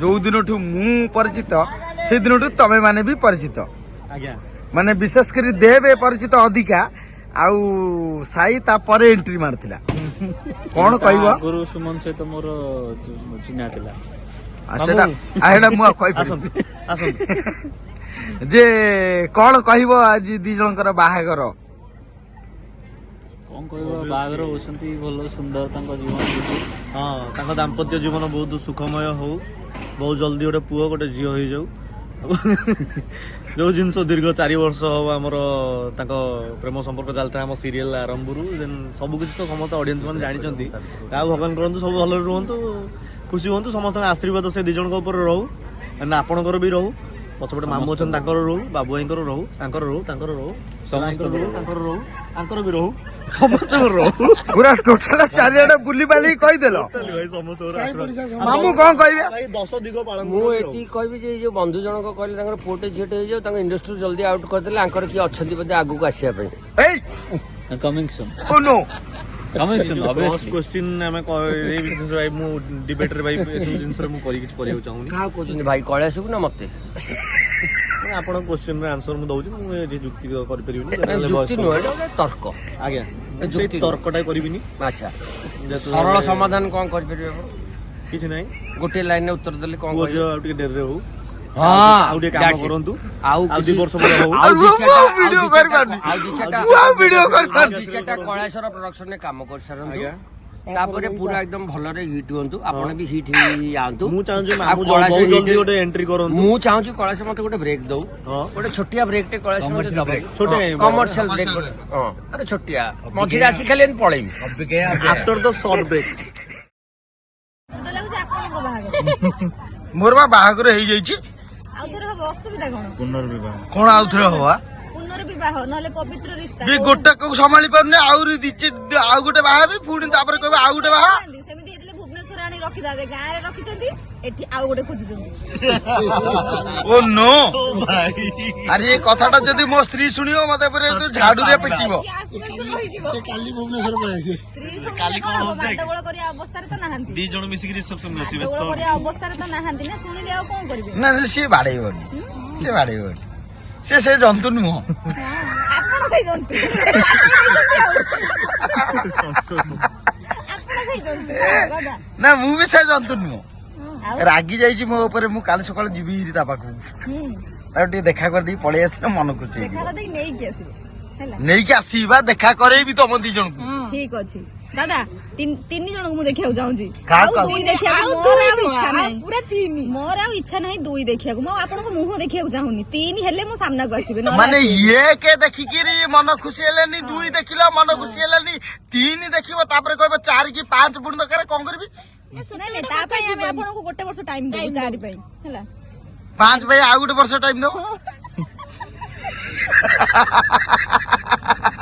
जो दिन मु परिचित से दिन तमे माने भी परिचित माने विशेष कर देव परिचित अधिका आउ साई तापर एंट्री मारथिला कोन कहबो गुरु सुमन से तो मोर चिन्हा थिला आहेडा मु कहि जे कोन कहबो आज दी जनकर बाहागर कौन कहबो बाहागर होसंती भलो सुंदर तांको जीवन हां तांको दाम्पत्य जीवन बहुत सुखमय हो बहुत जल्दी गोटे पुओ गोटे झील हो जाऊ जो जिनस दीर्घ 4 वर्ष हम आमर प्रेम संपर्क चलता है सीरियल आरंभ सब किसी तो समस्त ऑडियंस मैंने जानते क्या भगवान करूँ सब भल रुहतु खुशी हूँ समस्त आशीर्वाद से दिज ऊपर रहू आपणकर भी रहू पछपटे मामू अच्छा रहू बाबू भाई रहू रहू समस्त रहू भी रहू समस्त रहू पूरा टोटल चारियाडे बुली बाली कहिदेलो मामू कौन कहबे 10 दिग पालन मु एती कहबी जे जो बंधु जनक कहले तांकर पोटे झेटे हो जाऊ तांकर इंडस्ट्री जल्दी आउट कर देले आंकर की अछंती बदे आगु को आसिया पे ए कमिंग सून ओ नो कमिंग सून फर्स्ट क्वेश्चन हमें ए बिजनेस भाई मु डिबेटर भाई ए जिंस रे मु करि किछ करियो चाहूनी का कोजनी भाई कळासु ना मते आपण क्वेश्चन रे आंसर मु दउछी मु ए जुक्ति कर परिबिनी जुक्ति नो एटा तर्क आज्ञा जुक्ति तर्कटा करबिनी अच्छा सरल समाधान कोन कर परिबे किछ नै गोटे लाइन ने उत्तर देले कोन को जो आउटे डेर रे हो हां आउटे काम करंतु आउ 2 वर्ष पर हो आउ वीडियो कर पानी आउ वीडियो कर पानी दिचटा कळासर प्रोडक्शन ने काम कर सरंतु तापरे पूरा एकदम भलरे हिट होंतु आपण भी हिट ही आंतु मु चाहू जे मामू बहुत जल्दी गोटे एंट्री करंतु मु चाहू जे कळास मते गोटे ब्रेक दउ गोटे छोटिया ब्रेक टे कळास मते दबा छोटे कमर्शियल ब्रेक हां अरे छोटिया मझी राशि खाली पळेई आफ्टर द शॉर्ट ब्रेक मोर बा बाहागर हे जाईची आउथरे हबो असुविधा कोन पुनर्विवाह कोन आउथरे होवा पुनर्विवाह नले पवित्र रिश्ता भी गोटे को संभाली पारने आउरी दिचे आउ गोटे बाहा भी पुणी तापर कहबे आउ गोटे बाहा सेमिति हेतले भुवनेश्वर आनी रखि दादे गां रे रखिचंती एठी आउ गोटे खोजुचंती ओ नो भाई अरे ये कथाटा जदी मो स्त्री सुनियो मते परे तो झाड़ू रे पिटिबो से काली भुवनेश्वर पळे आसी स्त्री काली कोन होस्ते गडबड करिया अवस्था रे तो नाहंती दी जण मिसिक रिसेप्शन बसी व्यस्त गडबड करिया अवस्था रे तो नाहंती ना सुनिले आ कोन करबे ना से बाड़ेबोनी से जंतु नुह आपण सही जंतु आपण सही जंतु दादा ना मु भी से जंतु नुह रागी जाईची मो ऊपर मु काल सकाळ जिबी ता पाखु और टी देखा कर दी पळे आसी मन खुशी हे देखा देख नै के आसीबो हैला नै के आसीबा देखा करे भी तम दी जण ठीक अछि दादा तीन जन को देखिया जाऊँ दुई देखिया पूरा तीन मोर आ इच्छा नहीं दुई देखिया मो आपन को मुंह देखिया चाहूनी तीन हेले मो सामना को आसीबे माने ये के देखि कि मन खुशी हेलेनी दुई देखिला मन खुशी हेलेनी तीन देखिबो तापर कहबो 4 की 5 पुण दरकार कोन करबी नहीं ता पई हम आपन को गोटे वर्ष टाइम दे 4 पई हैला 5 भाई आ गोटे वर्ष टाइम दो